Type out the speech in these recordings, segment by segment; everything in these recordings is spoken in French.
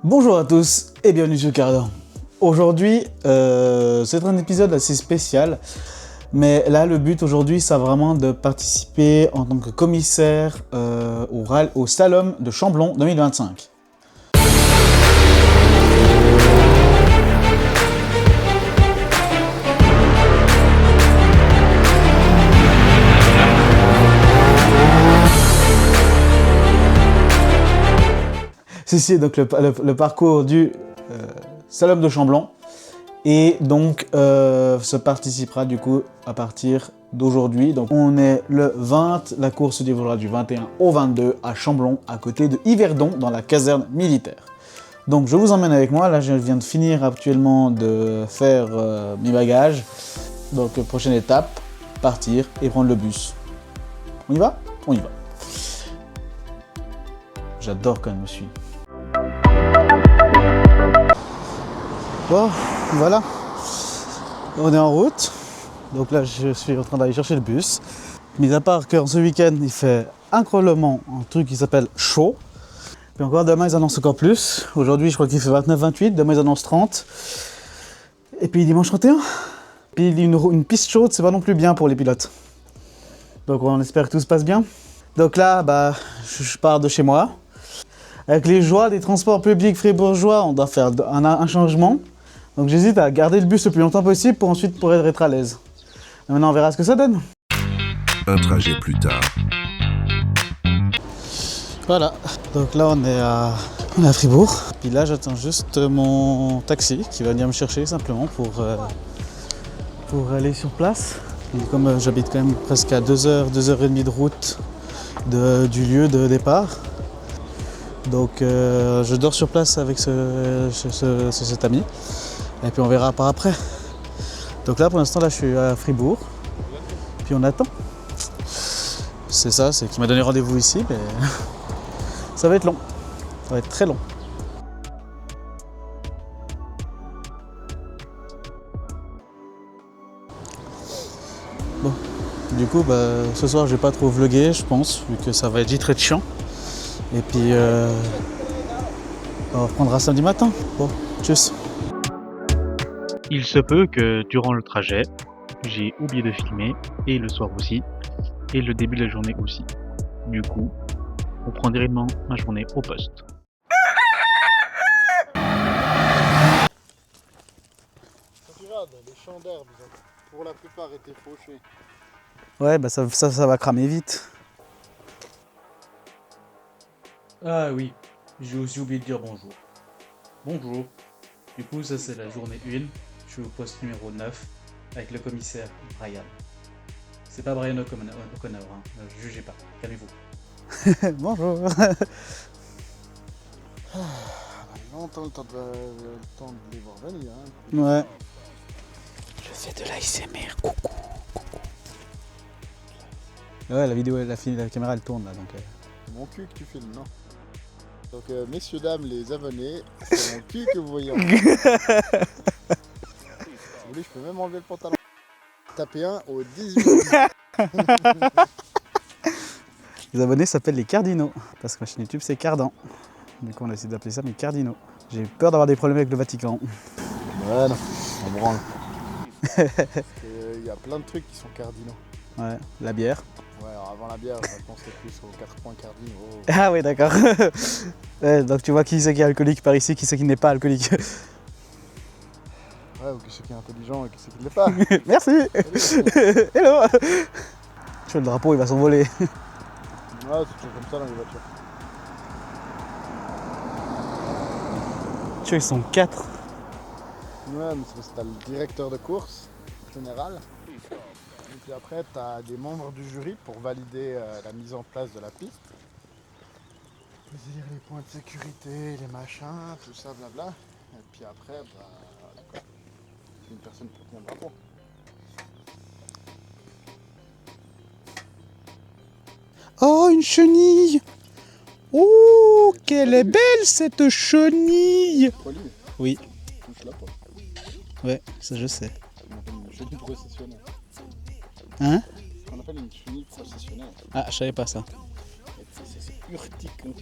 Bonjour à tous et bienvenue sur Cardan. Aujourd'hui, c'est un épisode assez spécial, mais là le but aujourd'hui c'est vraiment de participer en tant que commissaire au Slalom de Chamblon 2025. Ceci est donc le parcours du Slalom de Chamblon et donc se participera du coup à partir d'aujourd'hui. Donc on est le 20, la course se déroulera du 21 au 22 à Chamblon, à côté de Yverdon, dans la caserne militaire. Donc je vous emmène avec moi, là je viens de finir actuellement de faire mes bagages. Donc prochaine étape, partir et prendre le bus. On y va? On y va. J'adore quand elle me suit. Bon, voilà, on est en route, donc là je suis en train d'aller chercher le bus. Mis à part qu'en ce week-end il fait incroyablement un truc qui s'appelle chaud. Puis encore demain ils annoncent encore plus. Aujourd'hui je crois qu'il fait 29-28, demain ils annoncent 30. Et puis dimanche 31. Puis une piste chaude c'est pas non plus bien pour les pilotes. Donc on espère que tout se passe bien. Donc là je pars de chez moi. Avec les joies des transports publics fribourgeois, on doit faire un changement. Donc j'hésite à garder le bus le plus longtemps possible pour ensuite pouvoir être à l'aise. Maintenant on verra ce que ça donne. Un trajet plus tard. Voilà, donc là on est à Fribourg. Puis là j'attends juste mon taxi qui va venir me chercher simplement pour aller sur place. Et comme j'habite quand même presque à 2h30 de route du lieu de départ. Donc je dors sur place avec cet ami. Et puis on verra par après. Donc là pour l'instant là je suis à Fribourg. Puis on attend. C'est ça, c'est qu'il m'a donné rendez-vous ici, mais ça va être long. Ça va être très long. Bon, du coup ce soir je vais pas trop vlogger je pense, vu que ça va être très chiant. Et puis on reprendra samedi matin. Bon, tchuss. Il se peut que durant le trajet, j'ai oublié de filmer, et le soir aussi, et le début de la journée aussi. Du coup, on prend directement ma journée au poste. Quand tu regardes, les champs d'herbe, ils ont pour la plupart été fauchés. Ouais, ça va cramer vite. Ah oui, j'ai aussi oublié de dire bonjour. Bonjour. Du coup, ça c'est la journée 1. Je suis au poste numéro 9 avec le commissaire Brian. C'est pas Brian O'Connor, hein. Ne jugez pas, calmez-vous. Bonjour. Longtemps le temps de les voir venir. Hein. Ouais. Je fais de l'ASMR, coucou. Ouais, la vidéo, la caméra elle tourne là donc. Mon cul que tu filmes, non? Donc messieurs, dames, les abonnés, c'est mon cul que vous voyez en fait. Si vous voulez, je peux même enlever le pantalon. Tapez un au 18. Les abonnés s'appellent les cardinaux, parce que ma chaîne YouTube c'est Cardan. Du coup on a essayé d'appeler ça mes cardinaux. J'ai peur d'avoir des problèmes avec le Vatican. Voilà, on branle. Il y a plein de trucs qui sont cardinaux. Ouais, la bière. Ouais, alors avant la bière, je pensais plus aux 4 points cardinaux. Ah oui d'accord. Ouais, donc tu vois qui c'est qui est alcoolique par ici, qui c'est qui n'est pas alcoolique. Ouais, ou qui c'est qui est intelligent et qui c'est qui ne l'est pas. Merci. Hello. Tu vois le drapeau il va s'envoler. Ouais, c'est toujours comme ça dans les voitures. Tu vois ils sont 4. Ouais, mais c'est parce que t'as le directeur de course général. Et puis après, t'as des membres du jury pour valider la mise en place de la piste. C'est-à-dire les points de sécurité, les machins, tout ça, blabla. Et puis après, c'est une personne qui tient le drapeau. Oh une chenille. Oh quelle est belle cette chenille. Pauline, Oui, touche-la pas. ouais, ça je sais. On appelle une chenille processionnelle. Hein? On appelle une chenille processionnelle. Ah je savais pas ça. C'est urticant.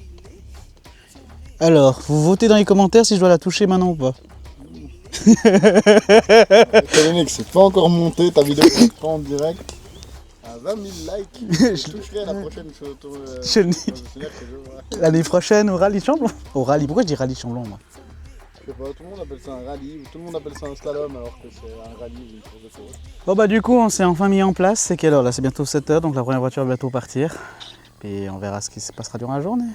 Alors, vous votez dans les commentaires si je dois la toucher maintenant ou pas. Étant donné que c'est pas encore monté, ta vidéo n'est pas en direct, à 20 000 likes, je toucherai à la prochaine chose. Je le dis. L'année prochaine au rallye Chamblon. Au rallye, pourquoi je dis rallye Chamblon moi? Je sais pas, tout le monde appelle ça un rallye, ou tout le monde appelle ça un slalom alors que c'est un rallye ou une course de course. Bon bah du coup on s'est enfin mis en place, c'est quelle heure là? C'est bientôt 7h donc la première voiture va bientôt partir. Puis on verra ce qui se passera durant la journée.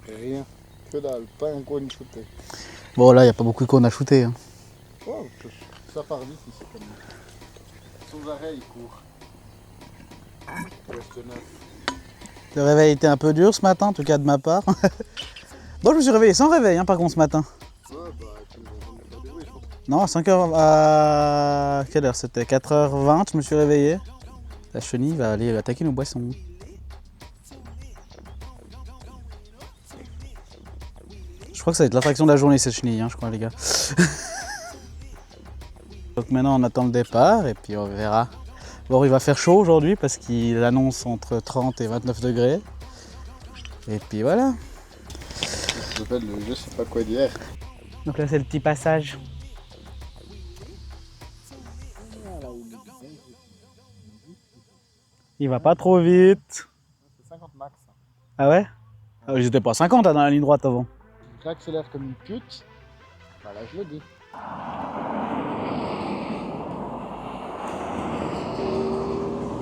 Et rien, que dalle, pas un coin shooté. Bon là il n'y a pas beaucoup de cônes à shooter. Hein. Oh, ça part vite ici quand même. Sans arrêt il court. Il reste neuf. Le réveil était un peu dur ce matin, en tout cas de ma part. Bon je me suis réveillé sans réveil hein, par contre ce matin. Ouais bah tu m'as pas dérouillé je pense. Non, à 5h, à quelle heure c'était? 4h20, je me suis réveillé. La chenille va aller attaquer nos boissons. Je crois que ça va être l'attraction de la journée cette chenille, hein, je crois les gars. Donc maintenant on attend le départ et puis on verra. Bon, il va faire chaud aujourd'hui parce qu'il annonce entre 30 et 29 degrés. Et puis voilà. Ça s'appelle le je sais pas quoi d'hier. Donc là c'est le petit passage. Il va pas trop vite. C'est 50 max. Ah ouais? Ah, j'étais pas à 50 hein, dans la ligne droite avant. J'accélère comme une pute. Bah là je le dis.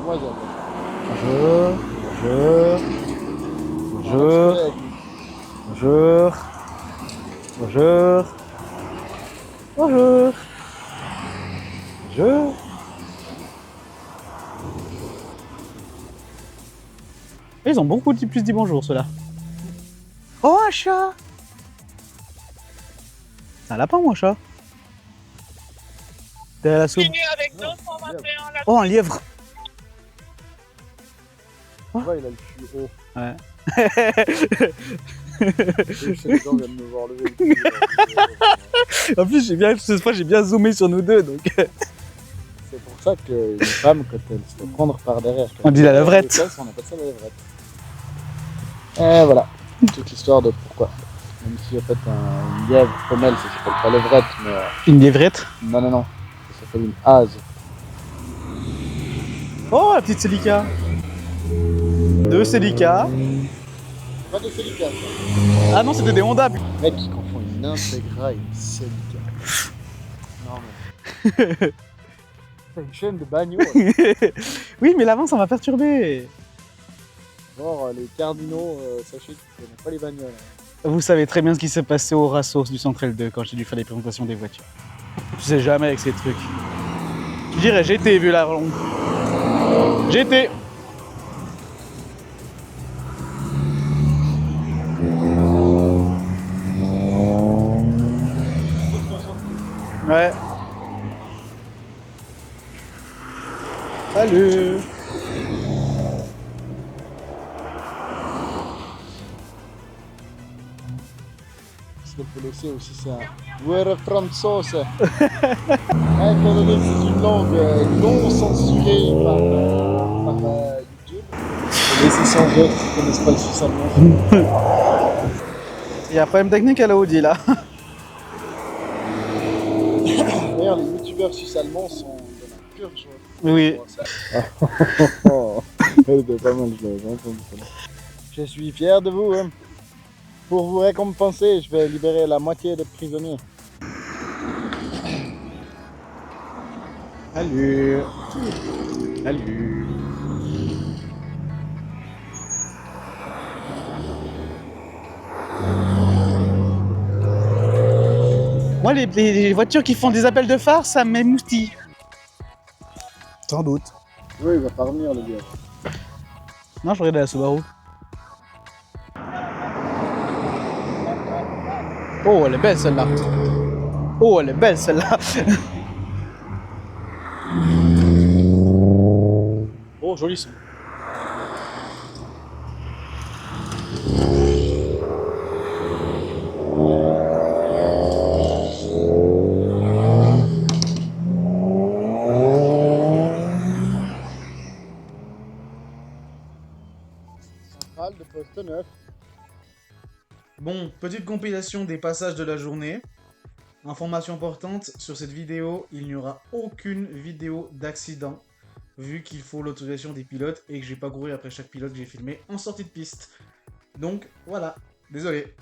Moi j'avais. Bonjour. Ils ont beaucoup plus dit bonjour ceux-là. Oh un chat! C'est un lapin ou un chat? T'es à la soupe. Oh un lièvre! Ouais, il a le cul haut. Ouais. Je sais que les gens viennent me voir lever le cul. En plus cette fois j'ai bien zoomé sur nous deux donc. C'est pour ça qu'une femme, quand elle se fait prendre par derrière, On dit la levrette. On appelle ça la levrette. Et voilà, toute l'histoire de pourquoi. Même si en fait un lièvre femelle, ça s'appelle pas levrette, mais Une lièvrette. non, ça s'appelle une hase. Oh la petite Celica. Deux Celica. Pas de Celica, ça. Ah non c'était des Honda. Les mecs qui confondent une Integra et une Celica. Non mais... C'est une chaîne de bagnole. Oui mais l'avant ça m'a perturbé. Genre les cardinaux, sachez qu'ils connaissent pas les bagnoles. Vous savez très bien ce qui s'est passé au Rassos du Centre L2 quand j'ai dû faire les présentations des voitures. Je sais jamais avec ces trucs. Je dirais GT vu la ronde. GT. Ouais. Salut. Ce qu'il faut laisser aussi, c'est un Were Franzose. Étant donné que c'est une langue non censurée par YouTube, il faut laisser changer ceux qui ne connaissent pas le suisse allemand. Il y a un problème technique à la Audi là. D'ailleurs, les youtubeurs suisses allemands sont de la pure joie. Oui. Elle était pas mal, je l'avais entendu. Je suis fier de vous. Hein. Pour vous récompenser, je vais libérer la moitié des prisonniers. Salut. Salut. Moi, les voitures qui font des appels de phare, ça m'émoustille. Sans doute. Oui, il va pas revenir le gars. Non, je regardais la Subaru. Oh, elle est belle celle-là. Oh, elle est belle celle-là. Oh, joli son. Centrale de poste 9. Bon, petite compilation des passages de la journée. Information importante, sur cette vidéo, il n'y aura aucune vidéo d'accident, vu qu'il faut l'autorisation des pilotes et que j'ai pas couru après chaque pilote que j'ai filmé en sortie de piste. Donc voilà, désolé.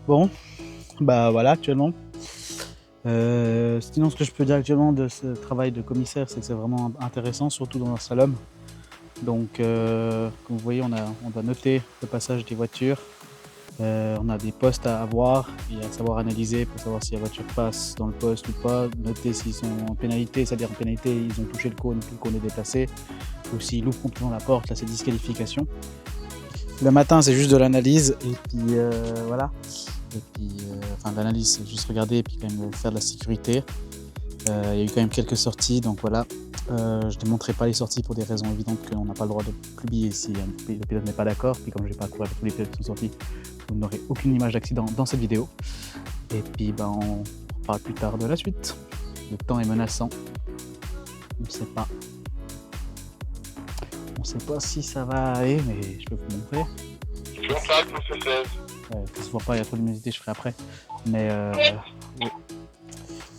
Bon, bah voilà actuellement. Sinon, ce que je peux dire actuellement de ce travail de commissaire, c'est que c'est vraiment intéressant, surtout dans un slalom. Donc, comme vous voyez, on doit noter le passage des voitures. On a des postes à avoir et à savoir analyser pour savoir si la voiture passe dans le poste ou pas. Noter s'ils sont en pénalité, c'est-à-dire en pénalité, ils ont touché le cône, puis le cône est déplacé. Ou s'ils loupent complètement la porte, là c'est disqualification. Le matin, c'est juste de l'analyse et puis voilà. Et puis, enfin, l'analyse, c'est juste regarder et puis quand même faire de la sécurité. Il y a eu quand même quelques sorties, donc voilà. Je ne démontrerai pas les sorties pour des raisons évidentes qu'on n'a pas le droit de publier si le pilote n'est pas d'accord. Puis comme je n'ai pas couru avec tous les pilotes qui sont sortis, vous n'aurez aucune image d'accident dans cette vidéo. Et puis ben, on parle plus tard de la suite. Le temps est menaçant. On ne sait pas. On ne sait pas si ça va aller, mais je peux vous montrer. Que ça se voit pas, il y a trop de luminosité, je ferai après. Mais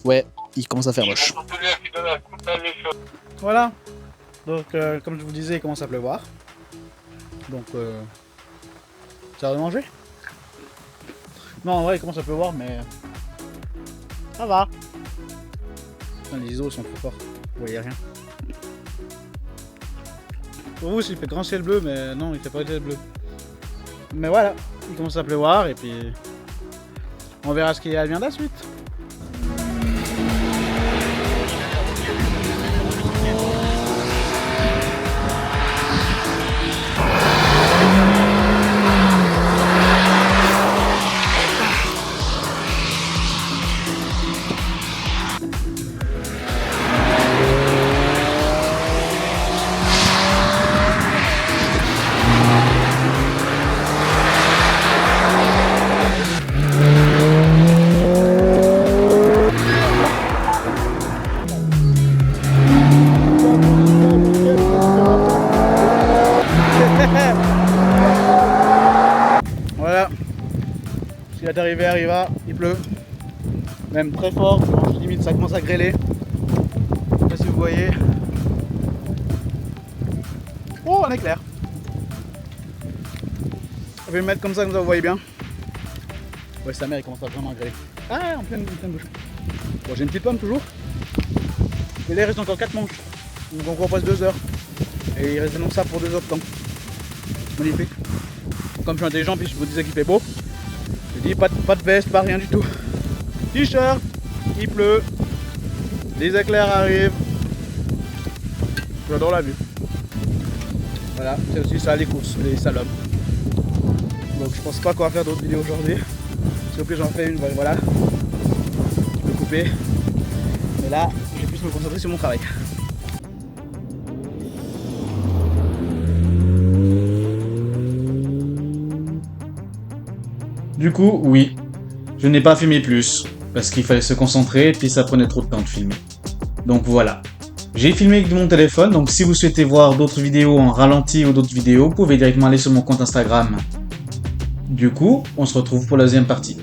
ouais, il commence à faire moche. Voilà. Donc comme je vous disais, il commence à pleuvoir. Donc ça va de manger. Non, en vrai, il commence à pleuvoir, mais ça va. Putain, les ISO sont trop forts. Vous voyez rien. Pour vous, il fait grand ciel bleu, mais non, il fait pas ciel bleu. Mais voilà, il commence à pleuvoir et puis on verra ce qu'il y a bien de la suite. Voilà, si la d'arriver arriva, il pleut, même très fort, limite ça commence à grêler. Je sais pas si vous voyez. Oh, un éclair. Je vais le mettre comme ça vous voyez bien. Ouais, sa mère il commence à vraiment à grêler. Ah, en pleine bouche. Bon, j'ai une petite pomme toujours. Et là il reste encore 4 manches. Donc on court presque 2 heures. Et il reste donc ça pour 2 heures de temps. Magnifique. Comme je suis intelligent, puis je vous disais qu'il fait beau. J'ai dit pas de veste, pas rien du tout. T-shirt, il pleut. Les éclairs arrivent. J'adore la vue. Voilà, c'est aussi ça les courses, les salopes. Donc je pense pas qu'on va faire d'autres vidéos aujourd'hui. Sauf que j'en fais une, voilà. Je peux couper. Mais là, je vais plus me concentrer sur mon travail. Du coup, oui, je n'ai pas filmé plus, parce qu'il fallait se concentrer et puis ça prenait trop de temps de filmer. Donc voilà. J'ai filmé avec mon téléphone, donc si vous souhaitez voir d'autres vidéos en ralenti ou d'autres vidéos, vous pouvez directement aller sur mon compte Instagram. Du coup, on se retrouve pour la deuxième partie.